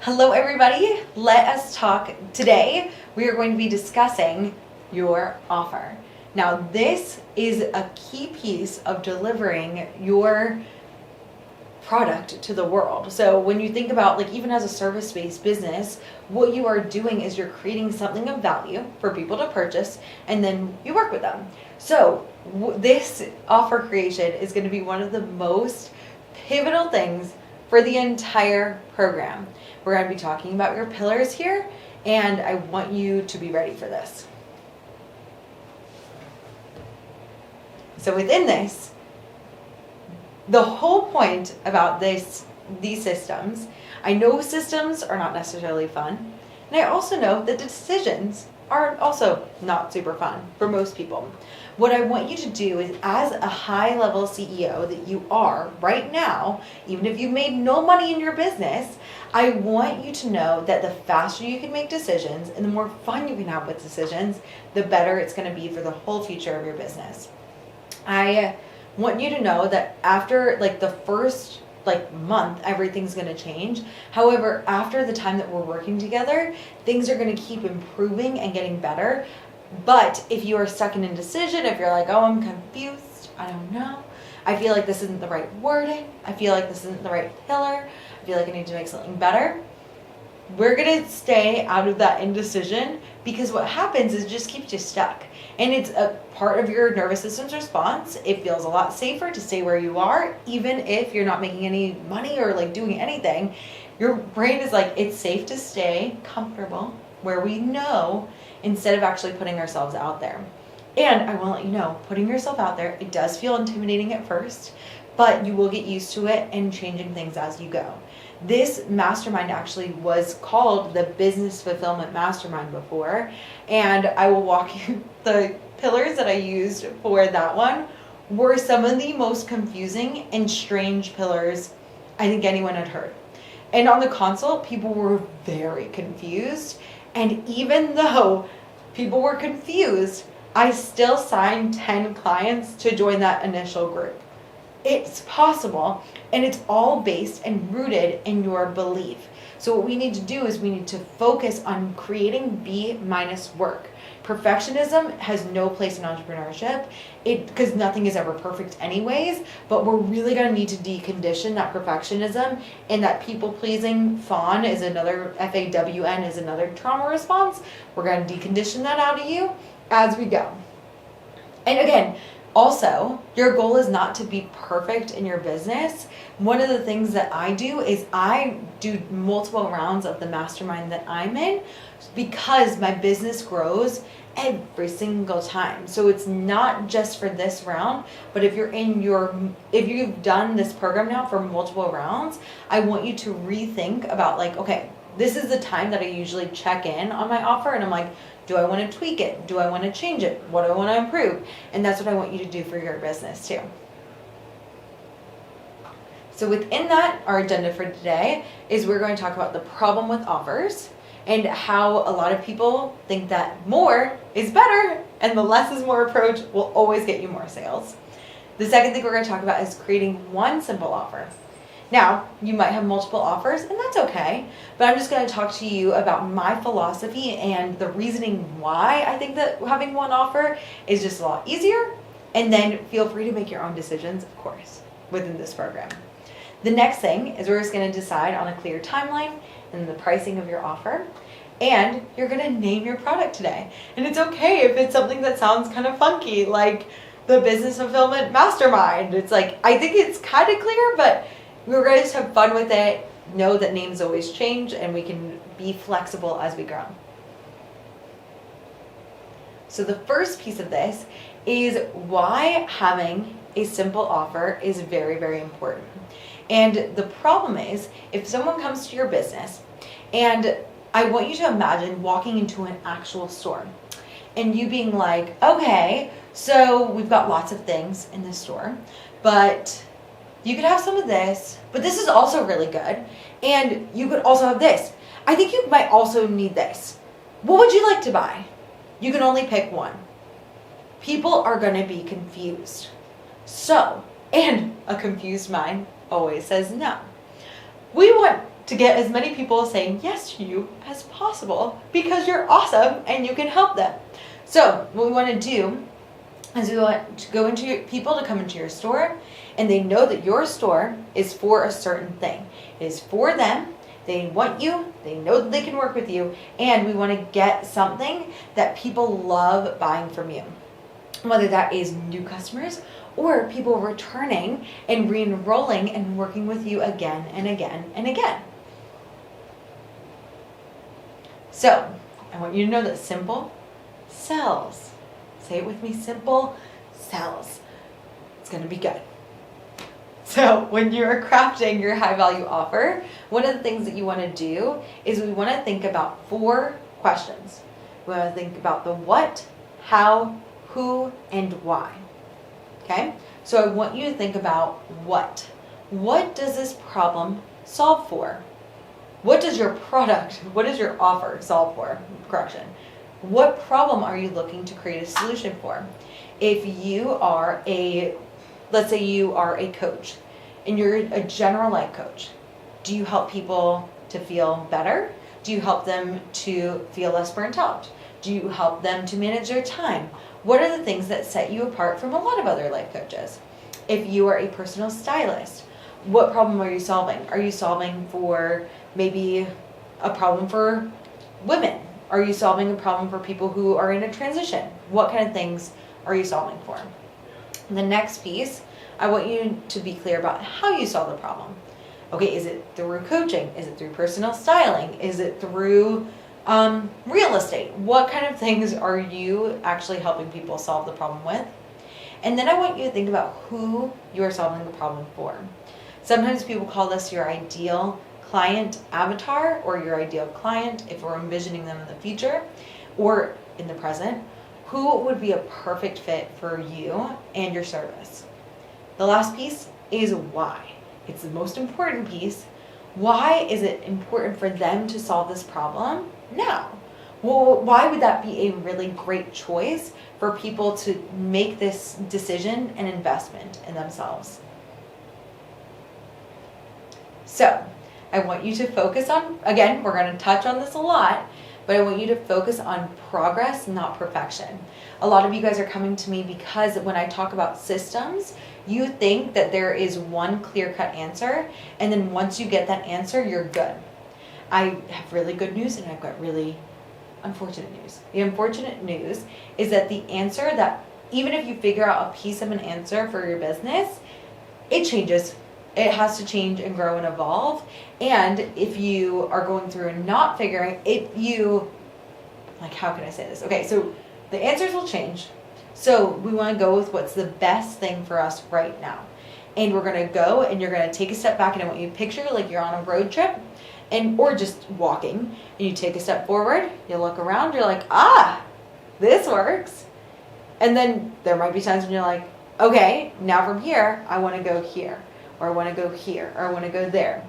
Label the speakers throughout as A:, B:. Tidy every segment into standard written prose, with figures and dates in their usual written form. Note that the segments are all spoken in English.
A: Hello everybody, let us talk. Today we are going to be discussing your offer. Now this is a key piece of delivering your product to the world. So when you think about, like, even as a service-based business, what you are doing is you're creating something of value for people to purchase, and then you work with them. So this offer creation is going to be one of the most pivotal things for the entire program. We're going to be talking about your pillars here, and I want you to be ready for this. So within this, the whole point about these systems, I know systems are not necessarily fun, and I also know that decisions are also not super fun for most people. What I want you to do is, as a high-level CEO that you are right now, even if you've made no money in your business, I want you to know that the faster you can make decisions and the more fun you can have with decisions, the better it's going to be for the whole future of your business. I want you to know that after the first month, everything's going to change. However, after the time that we're working together, things are going to keep improving and getting better. But if you are stuck in indecision, if you're like, oh, I'm confused, I don't know, I feel like this isn't the right wording, I feel like this isn't the right pillar, I feel like I need to make something better, we're going to stay out of that indecision, because what happens is it just keeps you stuck. And it's a part of your nervous system's response. It feels a lot safer to stay where you are, even if you're not making any money or doing anything. Your brain is like, it's safe to stay comfortable where we know, instead of actually putting ourselves out there. And I will let you know, putting yourself out there, it does feel intimidating at first, but you will get used to it and changing things as you go. This mastermind actually was called the Business Fulfillment Mastermind before, and I will walk you, the pillars that I used for that one were some of the most confusing and strange pillars I think anyone had heard. And on the consult, people were very confused, and even though people were confused, I still signed 10 clients to join that initial group. It's possible, and it's all based and rooted in your belief. So what we need to do is we need to focus on creating B- work. Perfectionism has no place in entrepreneurship, because nothing is ever perfect anyways, but we're really going to need to decondition that perfectionism, and that people-pleasing fawn is another, FAWN is another trauma response. We're going to decondition that out of you as we go. And again, also, your goal is not to be perfect in your business. One of the things that I do is I do multiple rounds of the mastermind that I'm in, because my business grows every single time. So it's not just for this round, but if you've done this program now for multiple rounds, I want you to rethink about okay, this is the time that I usually check in on my offer, and I'm like, do I want to tweak it? Do I want to change it? What do I want to improve? And that's what I want you to do for your business too. So within that, our agenda for today is we're going to talk about the problem with offers, and how a lot of people think that more is better, and the less is more approach will always get you more sales. The second thing we're going to talk about is creating one simple offer. Now, you might have multiple offers, and that's okay, but I'm just going to talk to you about my philosophy and the reasoning why I think that having one offer is just a lot easier, and then feel free to make your own decisions, of course, within this program. The next thing is we're just going to decide on a clear timeline and the pricing of your offer, and you're going to name your product today. And it's okay if it's something that sounds kind of funky, like the Business Fulfillment Mastermind. It's I think it's kind of clear, but we're going to just have fun with it. Know that names always change, and we can be flexible as we grow. So the first piece of this is why having a simple offer is very, very important. And the problem is, if someone comes to your business, and I want you to imagine walking into an actual store, and you being like, okay, so we've got lots of things in this store, but you could have some of this, but this is also really good. And you could also have this. I think you might also need this. What would you like to buy? You can only pick one. People are going to be confused. So, and a confused mind always says no. We want to get as many people saying yes to you as possible because you're awesome and you can help them. So what we want to do is we want to go into people to come into your store, and they know that your store is for a certain thing. It is for them. They want you. They know that they can work with you, and we want to get something that people love buying from you. Whether that is new customers or people returning and re-enrolling and working with you again and again and again. So, I want you to know that simple sells. Say it with me, simple sells. It's going to be good. So, when you're crafting your high value offer, one of the things that you want to do is we want to think about 4 questions. We want to think about the what, how, who, and why. Okay? So I want you to think about what. What does this problem solve for? What does your product, what does your offer solve for? Correction. What problem are you looking to create a solution for? If you are let's say you are a coach and you're a general life coach, do you help people to feel better? Do you help them to feel less burnt out? Do you help them to manage their time? What are the things that set you apart from a lot of other life coaches? If you are a personal stylist, what problem are you solving? Are you solving for maybe a problem for women? Are you solving a problem for people who are in a transition? What kind of things are you solving for? The next piece, I want you to be clear about how you solve the problem. Okay, is it through coaching? Is it through personal styling? Is it through real estate? What kind of things are you actually helping people solve the problem with? And then I want you to think about who you are solving the problem for. Sometimes people call this your ideal client avatar or your ideal client if we're envisioning them in the future or in the present. Who would be a perfect fit for you and your service? The last piece is why. It's the most important piece. Why is it important for them to solve this problem now? Well, why would that be a really great choice for people to make this decision and investment in themselves? So, I want you to focus on, again, we're going to touch on this a lot, but I want you to focus on progress, not perfection. A lot of you guys are coming to me because when I talk about systems, you think that there is one clear-cut answer, and then once you get that answer, you're good. I have really good news, and I've got really unfortunate news. The unfortunate news is that the answer that, even if you figure out a piece of an answer for your business, it changes. It has to change and grow and evolve. And if you are going through and not figuring, how can I say this? Okay, so the answers will change. So we want to go with what's the best thing for us right now. And we're going to go and you're going to take a step back, and I want you to picture like you're on a road trip or just walking, and you take a step forward, you look around, you're like, this works. And then there might be times when you're like, okay, now from here, I want to go here, or I want to go here, or I want to go there.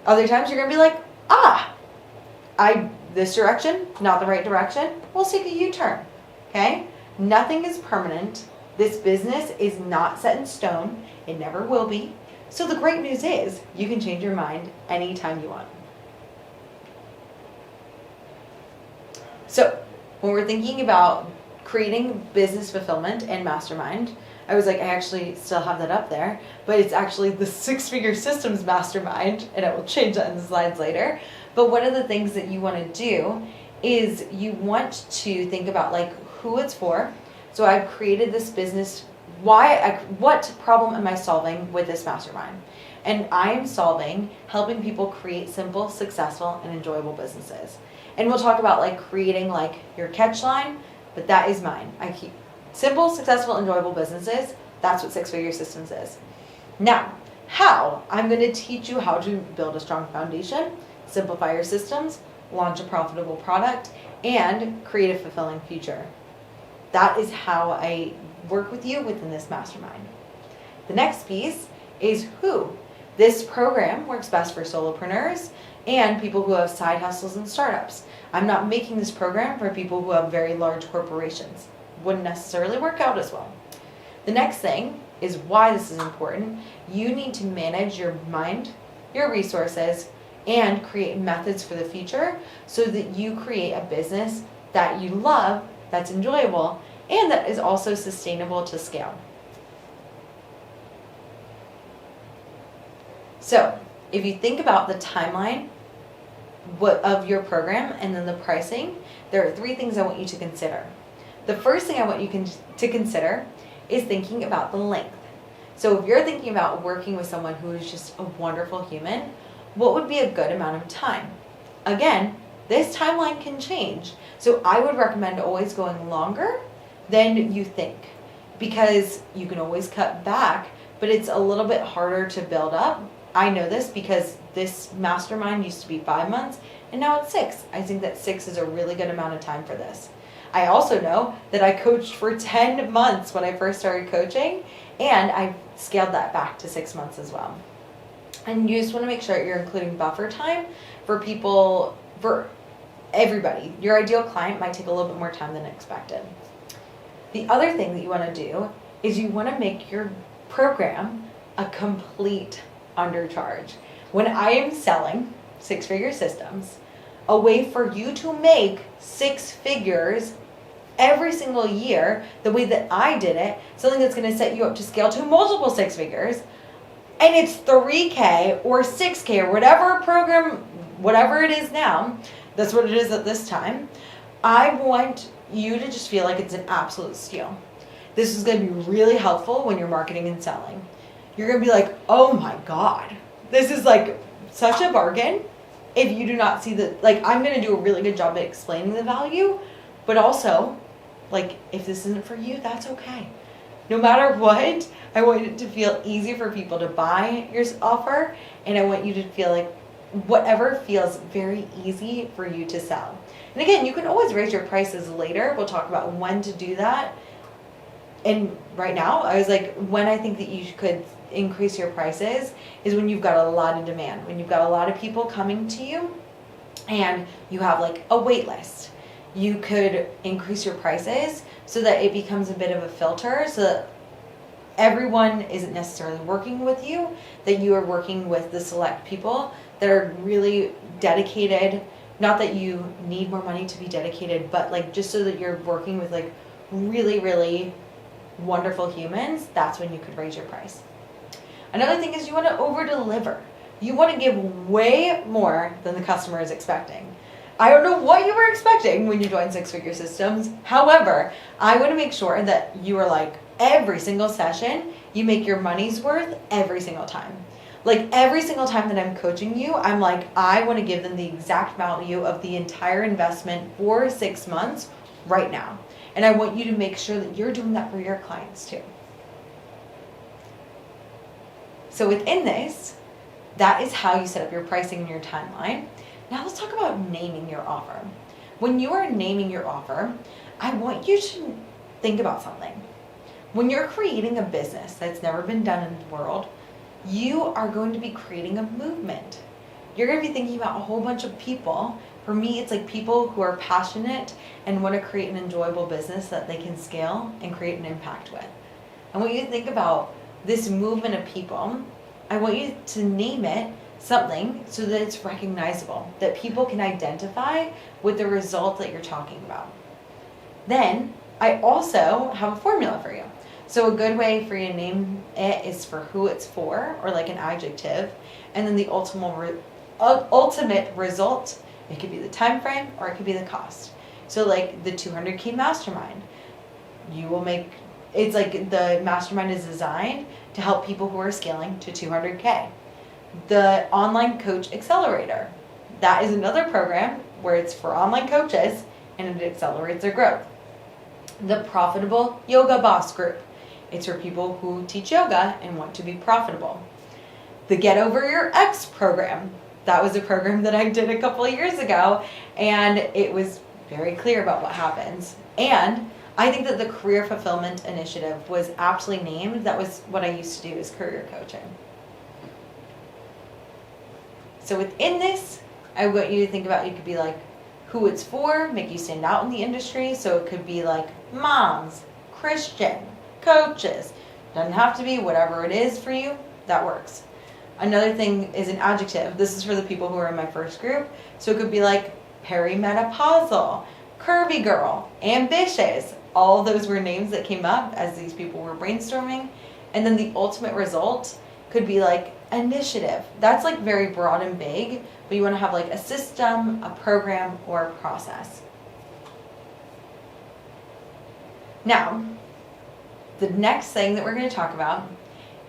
A: Other times you're going to be like, this direction, not the right direction. We'll take a U-turn, okay? Nothing is permanent. This business is not set in stone. It never will be. So the great news is you can change your mind anytime you want. So when we're thinking about creating business fulfillment and mastermind, I was like, I actually still have that up there, but it's actually the 6-figure systems mastermind, and I will change that in the slides later. But one of the things that you want to do is you want to think about like who it's for. So I've created this business. What problem am I solving with this mastermind? And I am helping people create simple, successful, and enjoyable businesses. And we'll talk about like creating like your catch line, but that is mine. I keep simple, successful, enjoyable businesses. That's what 6-figure systems is. Now, how? I'm going to teach you how to build a strong foundation, simplify your systems, launch a profitable product, and create a fulfilling future. That is how I work with you within this mastermind. The next piece is who. This program works best for solopreneurs and people who have side hustles and startups. I'm not making this program for people who have very large corporations. Wouldn't necessarily work out as well. The next thing is why this is important. You need to manage your mind, your resources, and create methods for the future so that you create a business that you love, that's enjoyable, and that is also sustainable to scale. So if you think about the timeline of your program and then the pricing, there are 3 things I want you to consider. The first thing I want you to consider is thinking about the length. So if you're thinking about working with someone who is just a wonderful human, what would be a good amount of time? Again, this timeline can change. So I would recommend always going longer than you think, because you can always cut back, but it's a little bit harder to build up. I know this because this mastermind used to be 5 months and now it's 6. I think that 6 is a really good amount of time for this. I also know that I coached for 10 months when I first started coaching, and I scaled that back to 6 months as well. And you just want to make sure you're including buffer time for people, for everybody. Your ideal client might take a little bit more time than expected. The other thing that you want to do is you want to make your program a complete undercharge. When I am selling 6-figure systems, a way for you to make 6 figures every single year, the way that I did it, something that's going to set you up to scale to multiple 6 figures, and it's $3K or $6K or whatever program, whatever it is now, that's what it is at this time. I want you to just feel like it's an absolute steal. This is going to be really helpful when you're marketing and selling. You're going to be like, oh my God, this is like such a bargain. If you do not see the, like, I'm going to do a really good job at explaining the value, but also, like, if this isn't for you, that's okay. No matter what, I want it to feel easy for people to buy your offer, and I want you to feel like whatever feels very easy for you to sell. And again, you can always raise your prices later. We'll talk about when to do that. And right now, I was like, when I think that you could increase your prices is when you've got a lot of demand, when you've got a lot of people coming to you and you have like a wait list. You could increase your prices so that it becomes a bit of a filter, so that everyone isn't necessarily working with you, that you are working with the select people that are really dedicated. Not that you need more money to be dedicated, but like just so that you're working with like really, really wonderful humans. That's when you could raise your price. Another thing is you want to over deliver. You want to give way more than the customer is expecting. I don't know what you were expecting when you joined 6-figure systems. However, I want to make sure that you are like every single session, you make your money's worth every single time. Like every single time that I'm coaching you, I'm like, I want to give them the exact value of the entire investment for 6 months right now. And I want you to make sure that you're doing that for your clients too. So within this, that is how you set up your pricing and your timeline. Now let's talk about naming your offer. When you are naming your offer, I want you to think about something. When you're creating a business that's never been done in the world, you are going to be creating a movement. You're going to be thinking about a whole bunch of people. For me, it's like people who are passionate and want to create an enjoyable business that they can scale and create an impact with. I want you to think about this movement of people. I want you to name it something so that it's recognizable, that people can identify with the result that you're talking about. Then I also have a formula for you. So a good way for you to name it is for who it's for, or like an adjective, and then the ultimate result. It could be the time frame or it could be the cost. So like the 200K mastermind, you will make, it's like the mastermind is designed to help people who are scaling to 200K. The online coach accelerator, that is another program where it's for online coaches and it accelerates their growth. The profitable yoga boss group, it's for people who teach yoga and want to be profitable. The Get Over Your Ex program, that was a program that I did a couple of years ago, and it was very clear about what happens. And I think that the Career Fulfillment Initiative was aptly named. That was what I used to do, is career coaching. So within this, I want you to think about, it could be like who it's for, make you stand out in the industry. So it could be like moms, Christian, coaches. Doesn't have to be, whatever it is for you, that works. Another thing is an adjective. This is for the people who are in my first group. So it could be like perimenopausal, curvy girl, ambitious. All those were names that came up as these people were brainstorming. And then the ultimate result could be like initiative. That's like very broad and vague, but you want to have like a system, a program, or a process. Now, the next thing that we're going to talk about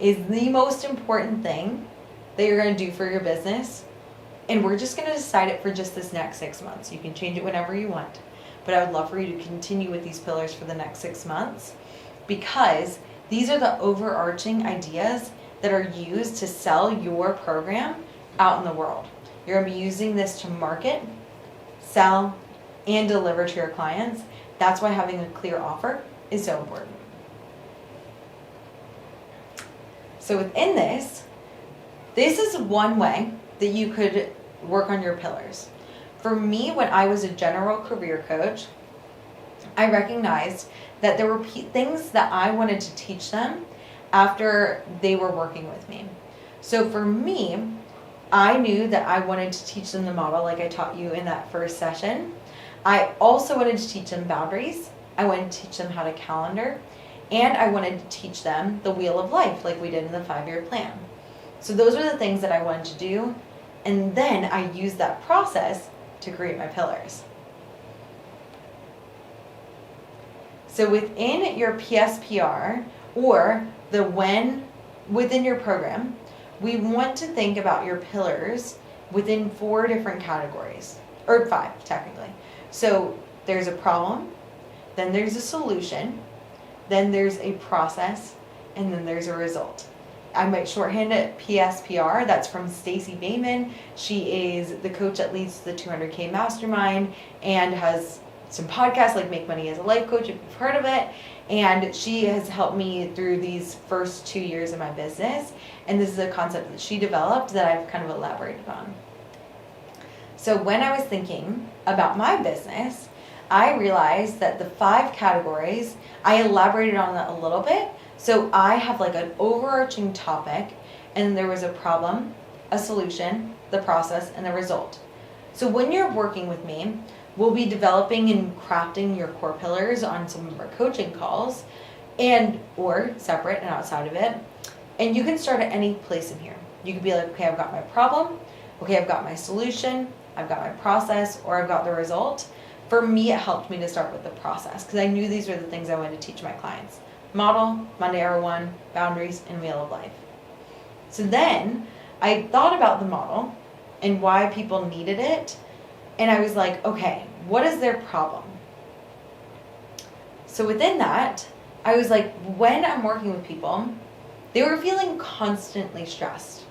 A: is the most important thing that you're going to do for your business. And we're just going to decide it for just this next 6 months. You can change it whenever you want. But I would love for you to continue with these pillars for the next 6 months, because these are the overarching ideas that are used to sell your program out in the world. You're going to be using this to market, sell, and deliver to your clients. That's why having a clear offer is so important. So within this is one way that you could work on your pillars. For me, when I was a general career coach, I recognized that there were things that I wanted to teach them after they were working with me. So for me, I knew that I wanted to teach them the model like I taught you in that first session. I also wanted to teach them boundaries. I wanted to teach them how to calendar. And I wanted to teach them the wheel of life like we did in the 5-year plan. So those are the things that I wanted to do. And then I used that process to create my pillars. So within your PSPR or the when within your program, we want to think about your pillars within 4 different categories, or 5 technically. So there's a problem, then there's a solution, then there's a process, and then there's a result. I might shorthand it PSPR. That's from Stacey Bayman. She is the coach that leads the 200K Mastermind and has some podcasts like Make Money as a Life Coach, if you've heard of it. And she has helped me through these first 2 years of my business. And this is a concept that she developed that I've kind of elaborated on. So when I was thinking about my business, I realized that the 5 categories, I elaborated on that a little bit. So I have like an overarching topic, and there was a problem, a solution, the process, and the result. So when you're working with me, we'll be developing and crafting your core pillars on some of our coaching calls, and or separate and outside of it. And you can start at any place in here. You could be like, okay, I've got my problem, okay, I've got my solution, I've got my process, or I've got the result. For me, it helped me to start with the process because I knew these were the things I wanted to teach my clients. Model, Monday Hour 1, boundaries, and wheel of life. So then I thought about the model and why people needed it. And I was like, okay, what is their problem? So within that, I was like, when I'm working with people, they were feeling constantly stressed.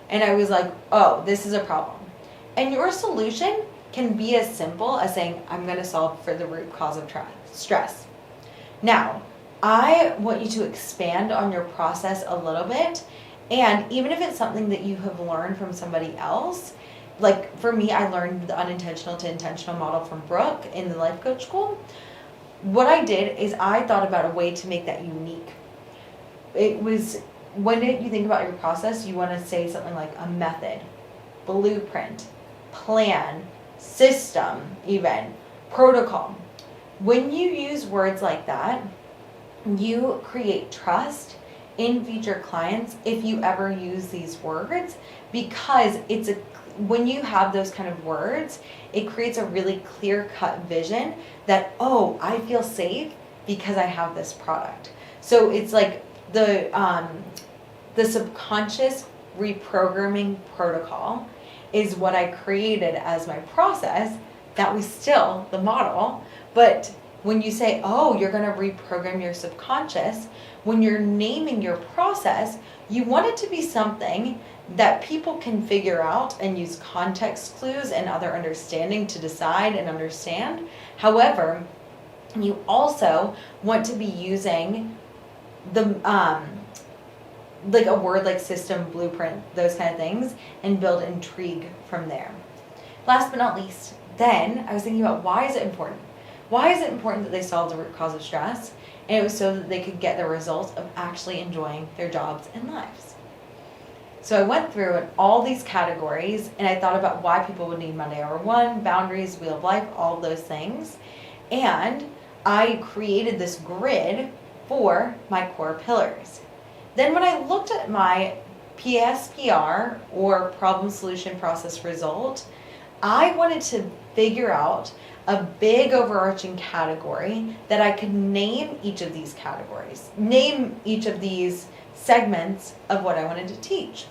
A: And I was like, oh, this is a problem. And your solution can be as simple as saying, I'm going to solve for the root cause of stress. Now, I want you to expand on your process a little bit. And even if it's something that you have learned from somebody else, like for me, I learned the unintentional to intentional model from Brooke in the life coach school. What I did is I thought about a way to make that unique. It was, when you think about your process, you want to say something like a method, blueprint, plan, system, even protocol. When you use words like that, you create trust in future clients if you ever use these words, because when you have those kind of words, it creates a really clear-cut vision that, oh, I feel safe because I have this product. So it's like the subconscious reprogramming protocol is what I created as my process. That was still the model, but when you say, oh, you're going to reprogram your subconscious, when you're naming your process, you want it to be something that people can figure out and use context clues and other understanding to decide and understand. However, you also want to be using the like a word like system, blueprint, those kind of things, and build intrigue from there. Last but not least, then I was thinking about, why is it important? Why is it important that they solve the root cause of stress? And it was so that they could get the result of actually enjoying their jobs and lives. So I went through in all these categories and I thought about why people would need Monday Hour 1, boundaries, wheel of life, all of those things. And I created this grid for my core pillars. Then when I looked at my PSPR, or problem solution process result, I wanted to figure out a big overarching category that I could name each of these categories, name each of these segments of what I wanted to teach.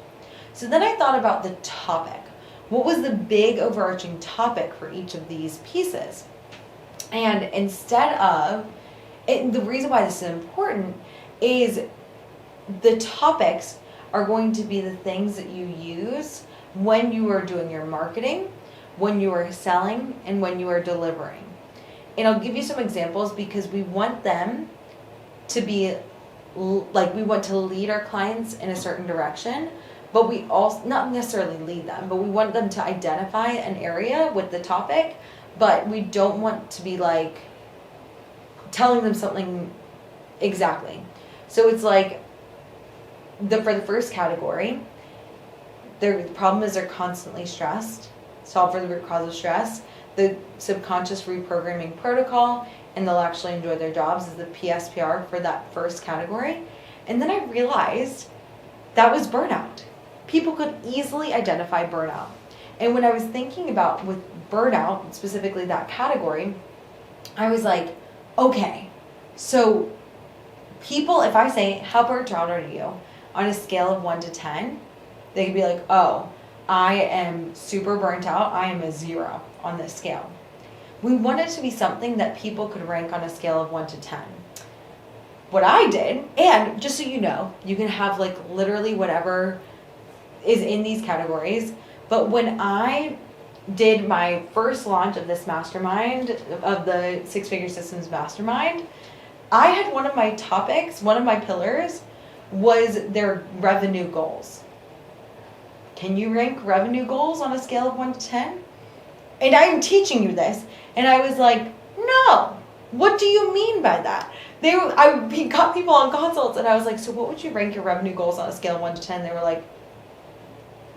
A: So then I thought about the topic. What was the big overarching topic for each of these pieces? And instead of, the reason why this is important is the topics are going to be the things that you use when you are doing your marketing, when you are selling, and when you are delivering. And I'll give you some examples because we want them to be like, we want to lead our clients in a certain direction, but we also, not necessarily lead them, but we want them to identify an area with the topic, but we don't want to be like telling them something exactly. So it's like, for the first category, the problem is they're constantly stressed. Solve for the root cause of stress. The subconscious reprogramming protocol, and they'll actually enjoy their jobs, is the PSPR for that first category. And then I realized that was burnout. People could easily identify burnout. And when I was thinking about with burnout, specifically that category, I was like, okay, so people, if I say, how burnt out are you? On a scale of 1 to 10, they could be like, oh, I am super burnt out. I am a 0 on this scale. We want it to be something that people could rank on a scale of 1 to 10. What I did, and just so you know, you can have like literally whatever is in these categories, but when I did my first launch of this mastermind, of the Six Figure Systems Mastermind, I had one of my topics, one of my pillars was their revenue goals. Can you rank revenue goals on a scale of 1 to 10? And I'm teaching you this. And I was like, no, what do you mean by that? I got people on consults and I was like, so what would you rank your revenue goals on a scale of 1 to 10? They were like,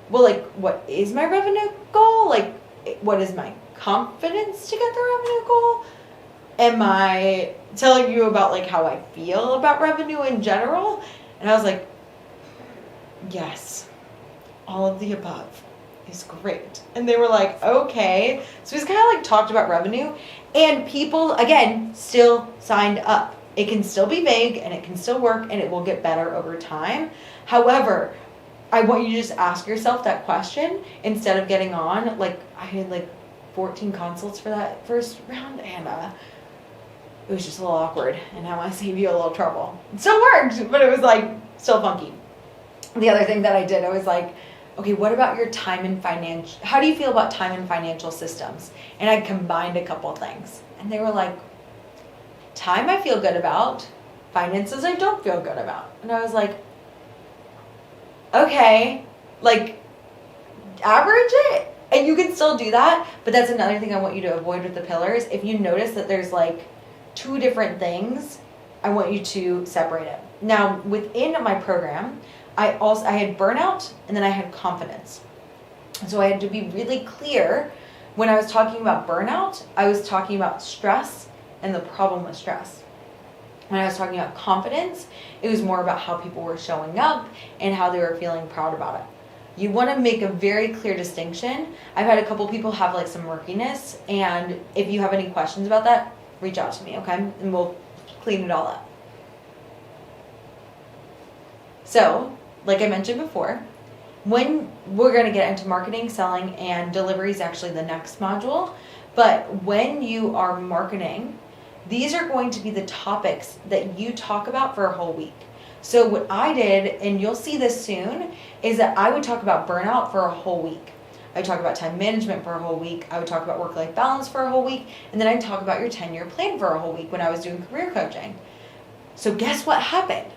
A: well, like, what is my revenue goal? Like, what is my confidence to get the revenue goal? Am I telling you about like how I feel about revenue in general? And I was like, yes, all of the above is great. And they were like, okay. So we just kind of like talked about revenue, and people, again, still signed up. It can still be vague and it can still work and it will get better over time. However, I want you to just ask yourself that question instead of getting on. Like, I had like 14 consults for that first round, and it was just a little awkward, and I want to save you a little trouble. It still worked, but it was like still funky. The other thing that I did, I was like, okay, what about your time and financial, how do you feel about time and financial systems? And I combined a couple of things. And they were like, time I feel good about, finances I don't feel good about. And I was like, okay, like, average it. And you can still do that, but that's another thing I want you to avoid with the pillars. If you notice that there's like 2 different things, I want you to separate it. Now, within my program, I had burnout and then I had confidence. So I had to be really clear when I was talking about burnout, I was talking about stress and the problem with stress. When I was talking about confidence, it was more about how people were showing up and how they were feeling proud about it. You want to make a very clear distinction. I've had a couple people have like some murkiness, and if you have any questions about that, reach out to me, okay? And we'll clean it all up. So, like I mentioned before, when we're going to get into marketing, selling, and delivery is actually the next module. But when you are marketing, these are going to be the topics that you talk about for a whole week. So what I did, and you'll see this soon, is that I would talk about burnout for a whole week. I would talk about time management for a whole week. I would talk about work-life balance for a whole week. And then I'd talk about your 10-year plan for a whole week when I was doing career coaching. So guess what happened?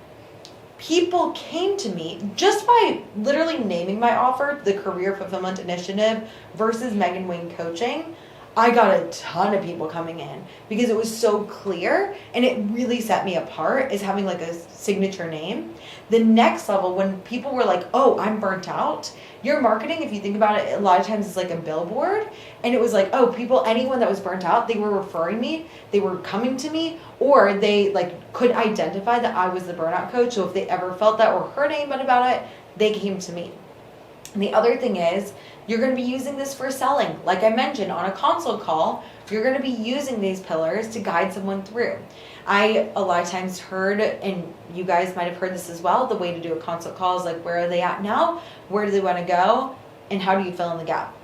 A: People came to me just by literally naming my offer, the Career Fulfillment Initiative versus Megan Wayne Coaching. I got a ton of people coming in because it was so clear, and it really set me apart as having like a signature name. The next level, when people were like, oh, I'm burnt out, your marketing, if you think about it, a lot of times it's like a billboard. And it was like, oh, anyone that was burnt out, they were referring me, they were coming to me, or they like could identify that I was the burnout coach. So if they ever felt that or heard anybody about it, they came to me. And the other thing is, you're going to be using this for selling. Like I mentioned, on a consult call, you're going to be using these pillars to guide someone through. I a lot of times heard, and you guys might have heard this as well, the way to do a consult call is like, where are they at now? Where do they want to go? And how do you fill in the gap?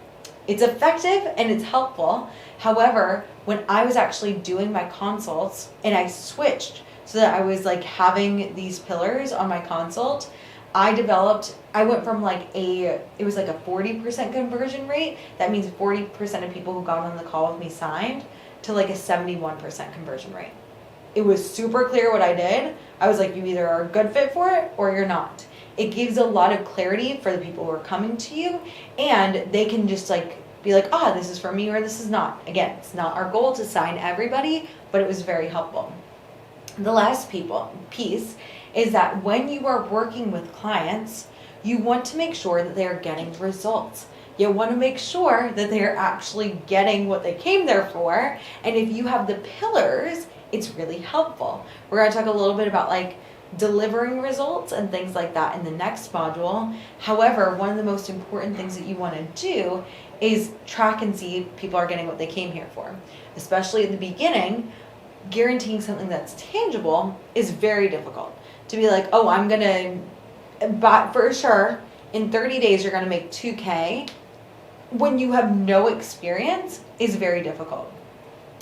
A: It's effective and it's helpful. However, when I was actually doing my consults and I switched so that I was like having these pillars on my consult, I went from it was like a 40% conversion rate. That means 40% of people who got on the call with me signed, to like a 71% conversion rate. It was super clear what I did. I was like, you either are a good fit for it or you're not. It gives a lot of clarity for the people who are coming to you, and they can just like be like, this is for me or this is not. Again, it's not our goal to sign everybody, but it was very helpful. The last piece is that when you are working with clients, you want to make sure that they are getting results. You want to make sure that they are actually getting what they came there for. And if you have the pillars, it's really helpful. We're going to talk a little bit about like delivering results and things like that in the next module. However, one of the most important things that you want to do is track and see if people are getting what they came here for. Especially at the beginning, guaranteeing something that's tangible is very difficult. To be like, I'm going to, but for sure, in 30 days, you're going to make 2K when you have no experience is very difficult.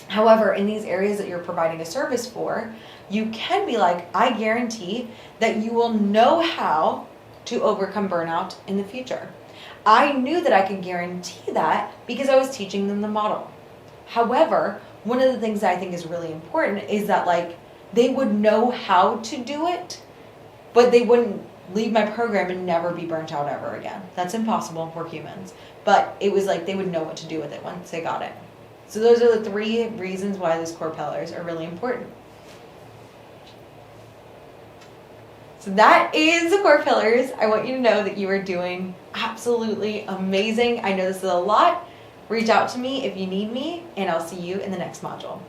A: However, in these areas that you're providing a service for, you can be like, I guarantee that you will know how to overcome burnout in the future. I knew that I could guarantee that because I was teaching them the model. However, one of the things that I think is really important is that like they would know how to do it, but they wouldn't leave my program and never be burnt out ever again. That's impossible. We're humans. But it was like they would know what to do with it once they got it. So those are the 3 reasons why those core pillars are really important. So that is the core pillars. I want you to know that you are doing absolutely amazing. I know this is a lot. Reach out to me if you need me, and I'll see you in the next module.